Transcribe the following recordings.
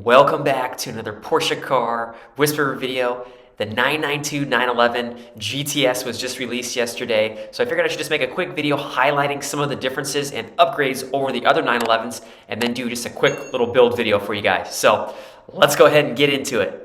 Welcome back to another Porsche car Whisperer video. The 992-911 GTS was just released yesterday, so I figured I should just make a quick video highlighting some of the differences and upgrades over the other 911s, and then do just a quick little build video for you guys. So let's go ahead and get into it.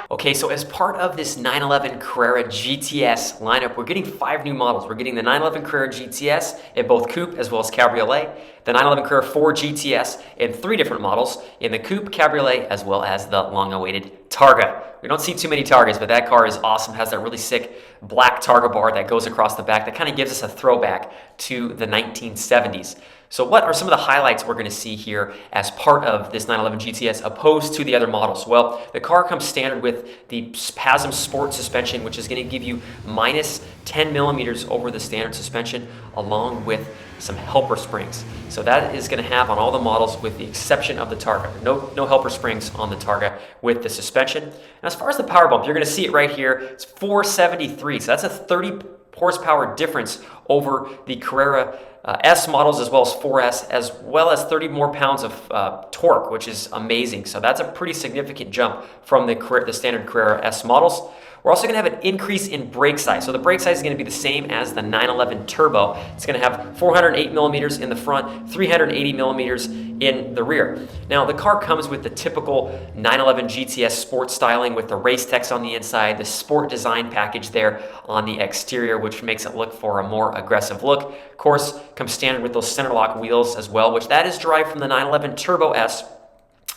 Okay, so as part of this 911 Carrera GTS lineup, we're getting 5 new models. We're getting the 911 Carrera GTS in both coupe as well as cabriolet, the 911 Carrera 4 GTS in 3 different models, in the coupe, cabriolet, as well as the long-awaited Targa. We don't see too many Targas, but that car is awesome. Has that really sick black Targa bar that goes across the back that kind of gives us a throwback to the 1970s. So what are some of the highlights we're going to see here as part of this 911 GTS opposed to the other models? Well, the car comes standard with the PASM Sport suspension, which is going to give you minus 10 millimeters over the standard suspension, along with some helper springs. So that is going to have on all the models with the exception of the Targa. No helper springs on the Targa with the suspension. And as far as the power bump, you're going to see it right here. It's 473, so that's a 30 horsepower difference over the Carrera S models as well as 4S, as well as 30 more pounds of torque, which is amazing. So that's a pretty significant jump from the standard Carrera S models. We're also going to have an increase in brake size. So the brake size is going to be the same as the 911 Turbo. It's going to have 408 millimeters in the front, 380 millimeters in the rear. Now the car comes with the typical 911 GTS Sport styling with the race text on the inside, the Sport design package there on the exterior, which makes it look for a more aggressive look. Of course, comes standard with those center lock wheels as well, which that is derived from the 911 Turbo S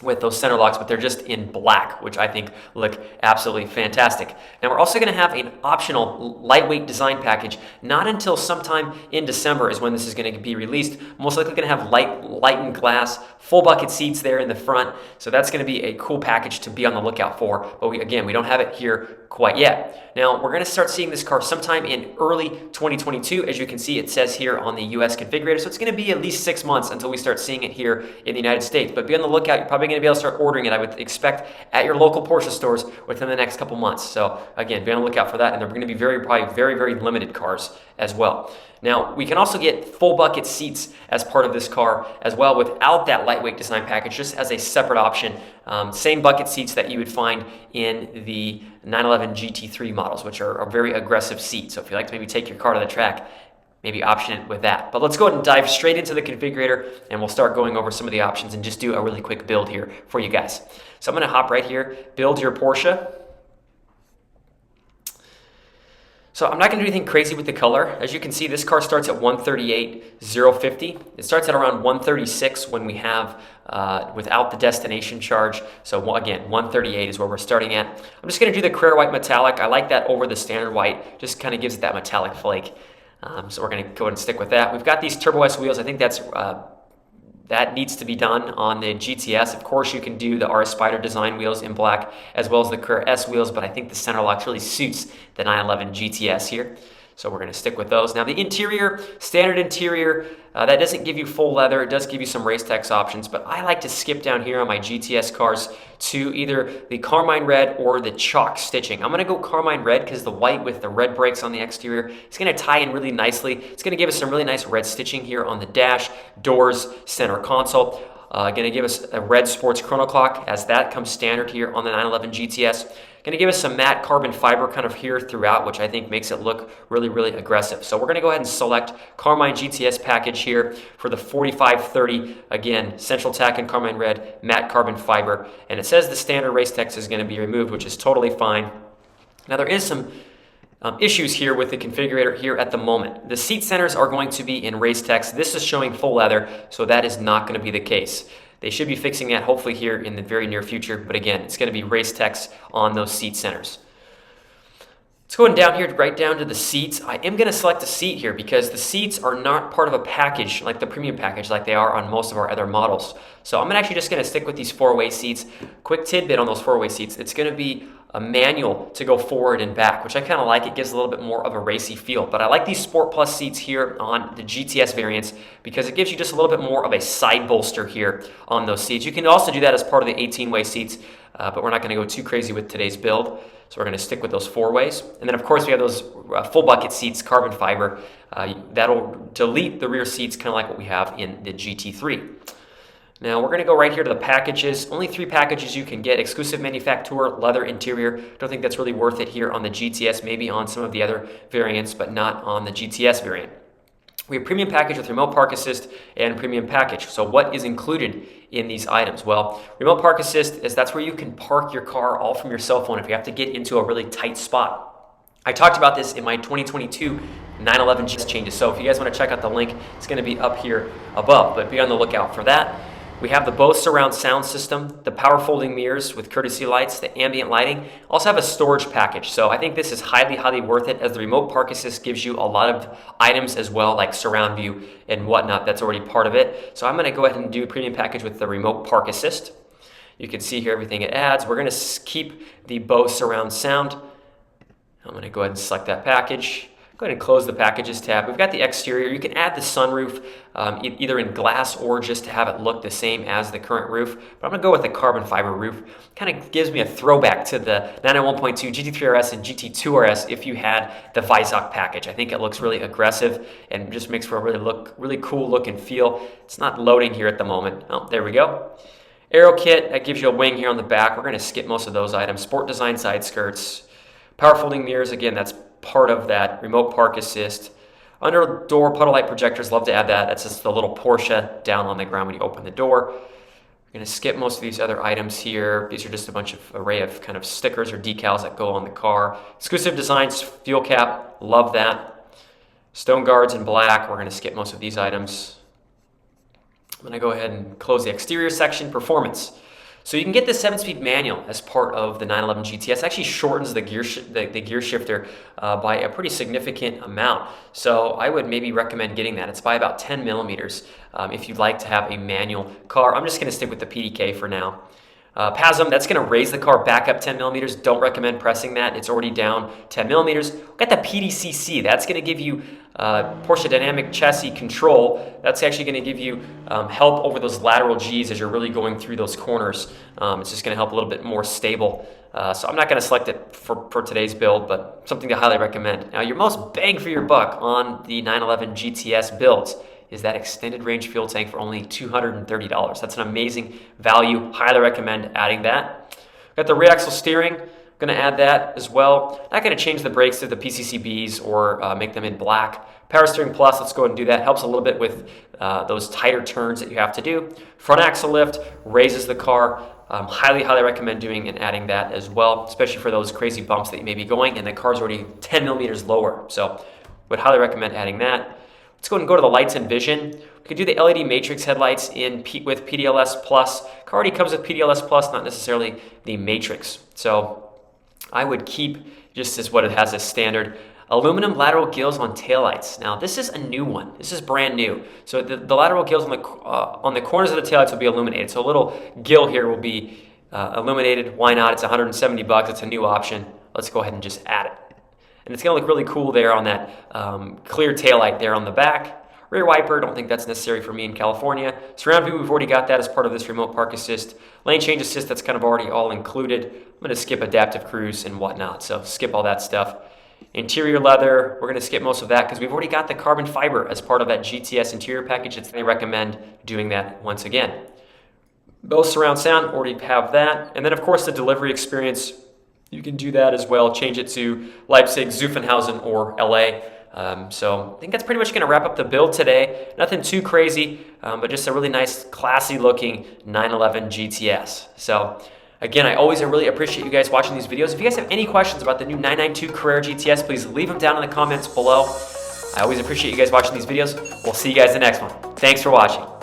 with those center locks, but they're just in black, which I think look absolutely fantastic. Now we're also going to have an optional lightweight design package. Not until sometime in December is when this is going to be released. Most likely going to have lightened glass, full bucket seats there in the front. So that's going to be a cool package to be on the lookout for. But we don't have it here quite yet. Now we're going to start seeing this car sometime in early 2022. As you can see, it says here on the US configurator. So it's going to be at least 6 months until we start seeing it here in the United States. But be on the lookout. You're probably going to be able to start ordering it, I would expect, at your local Porsche stores within the next couple months. So again, be on the lookout for that, and they're going to be probably very limited cars as well. Now, we can also get full bucket seats as part of this car as well without that lightweight design package, just as a separate option. Same bucket seats that you would find in the 911 GT3 models, which are a very aggressive seat. So if you like to maybe take your car to the track, maybe option it with that. But let's go ahead and dive straight into the configurator, and we'll start going over some of the options and just do a really quick build here for you guys. So I'm going to hop right here, build your Porsche. So I'm not going to do anything crazy with the color. As you can see, this car starts at 138,050. It starts at around 136 when we have without the destination charge. So again, 138 is where we're starting at. I'm just going to do the Carrera white metallic. I like that over the standard white. Just kind of gives it that metallic flake. So we're going to go ahead and stick with that. We've got these Turbo S wheels. I think that needs to be done on the GTS. Of course, you can do the RS Spyder design wheels in black as well as the Carrera S wheels, but I think the center locks really suits the 911 GTS here. So we're going to stick with those. Now the interior, standard interior, that doesn't give you full leather. It does give you some race text options, but I like to skip down here on my GTS cars to either the carmine red or the chalk stitching. I'm going to go carmine red because the white with the red brakes on the exterior is going to tie in really nicely. It's going to give us some really nice red stitching here on the dash, doors, center console. Going to give us a red sports chrono clock as that comes standard here on the 911 GTS. Going to give us some matte carbon fiber kind of here throughout, which I think makes it look really aggressive. So we're going to go ahead and select Carmine GTS package here for the 4530. Again, central tack and carmine red, matte carbon fiber. And it says the standard race text is going to be removed, which is totally fine. Now there is some issues here with the configurator here at the moment. The seat centers are going to be in race text. This is showing full leather, so that is not going to be the case. They should be fixing that hopefully here in the very near future, but again, it's going to be race text on those seat centers. Let's go down here, right down to the seats. I am going to select a seat here because the seats are not part of a package like the premium package like they are on most of our other models. So I'm actually just going to stick with these 4-way seats. Quick tidbit on those 4-way seats. It's going to be a manual to go forward and back, which I kind of like. It gives a little bit more of a racy feel. But I like these Sport Plus seats here on the GTS variants because it gives you just a little bit more of a side bolster here on those seats. You can also do that as part of the 18-way seats, but we're not going to go too crazy with today's build. So we're going to stick with those 4-ways. And then of course we have those full bucket seats, carbon fiber. That'll delete the rear seats, kind of like what we have in the GT3. Now we're going to go right here to the packages. Only 3 packages you can get. Exclusive manufacturer, leather interior. Don't think that's really worth it here on the GTS, maybe on some of the other variants, but not on the GTS variant. We have premium package with remote park assist and premium package. So what is included in these items? Well, remote park assist is that's where you can park your car all from your cell phone if you have to get into a really tight spot. I talked about this in my 2022 911 GTS changes. So if you guys want to check out the link, it's going to be up here above, but be on the lookout for that. We have the Bose surround sound system, the power folding mirrors with courtesy lights, the ambient lighting. Also have a storage package. So I think this is highly, highly worth it, as the remote park assist gives you a lot of items as well, like surround view and whatnot. That's already part of it. So I'm going to go ahead and do a premium package with the remote park assist. You can see here everything it adds. We're going to keep the Bose surround sound. I'm going to go ahead and select that package. Go ahead and close the packages tab. We've got the exterior. You can add the sunroof either in glass or just to have it look the same as the current roof. But I'm going to go with the carbon fiber roof. Kind of gives me a throwback to the 991.2 GT3 RS and GT2 RS if you had the Weissach package. I think it looks really aggressive and just makes for a really cool look and feel. It's not loading here at the moment. Oh, there we go. Aero kit, that gives you a wing here on the back. We're going to skip most of those items. Sport design side skirts. Power folding mirrors, again, that's part of that remote park assist. Under door puddle light projectors, love to add that. That's just the little Porsche down on the ground when you open the door. We're going to skip most of these other items here. These are just a bunch of array of kind of stickers or decals that go on the car. Exclusive designs, fuel cap, love that. Stone guards in black. We're going to skip most of these items. I'm going to go ahead and close the exterior section. Performance. So you can get the 7-speed manual as part of the 911 GTS. It actually shortens the gear shifter by a pretty significant amount. So I would maybe recommend getting that. It's by about 10 millimeters if you'd like to have a manual car. I'm just going to stick with the PDK for now. PASM, that's going to raise the car back up 10 millimeters. Don't recommend pressing that. It's already down 10 millimeters. We've got the PDCC. That's going to give you Porsche Dynamic Chassis Control. That's actually going to give you help over those lateral Gs as you're really going through those corners. It's just going to help a little bit more stable. So I'm not going to select it for today's build, but something to highly recommend. Now, your most bang for your buck on the 911 GTS builds is that extended range fuel tank for only $230. That's an amazing value. Highly recommend adding that. Got the rear axle steering. Going to add that as well. Not going to change the brakes to the PCCBs or make them in black. Power steering plus, let's go ahead and do that. Helps a little bit with those tighter turns that you have to do. Front axle lift raises the car. Highly, highly recommend doing and adding that as well, especially for those crazy bumps that you may be going, and the car's already 10 millimeters lower. So would highly recommend adding that. Let's go ahead and go to the lights and vision. We could do the LED matrix headlights with PDLS Plus. Car already comes with PDLS Plus, not necessarily the matrix. So I would keep just as what it has as standard. Aluminum lateral gills on taillights. Now this is a new one. This is brand new. So the lateral gills on the corners of the taillights will be illuminated. So a little gill here will be illuminated. Why not? It's 170 bucks. It's a new option. Let's go ahead and just add it. And it's going to look really cool there on that clear taillight there on the back. Rear wiper, don't think that's necessary for me in California. Surround view, we've already got that as part of this remote park assist. Lane change assist, that's kind of already all included. I'm going to skip adaptive cruise and whatnot, so skip all that stuff. Interior leather, we're going to skip most of that because we've already got the carbon fiber as part of that GTS interior package. I recommend doing that once again. Bose surround sound, already have that. And then of course the delivery experience, you can do that as well. Change it to Leipzig, Zuffenhausen, or LA. So I think that's pretty much going to wrap up the build today. Nothing too crazy, but just a really nice, classy looking 911 GTS. So again, I always really appreciate you guys watching these videos. If you guys have any questions about the new 992 Carrera GTS, please leave them down in the comments below. I always appreciate you guys watching these videos. We'll see you guys in the next one. Thanks for watching.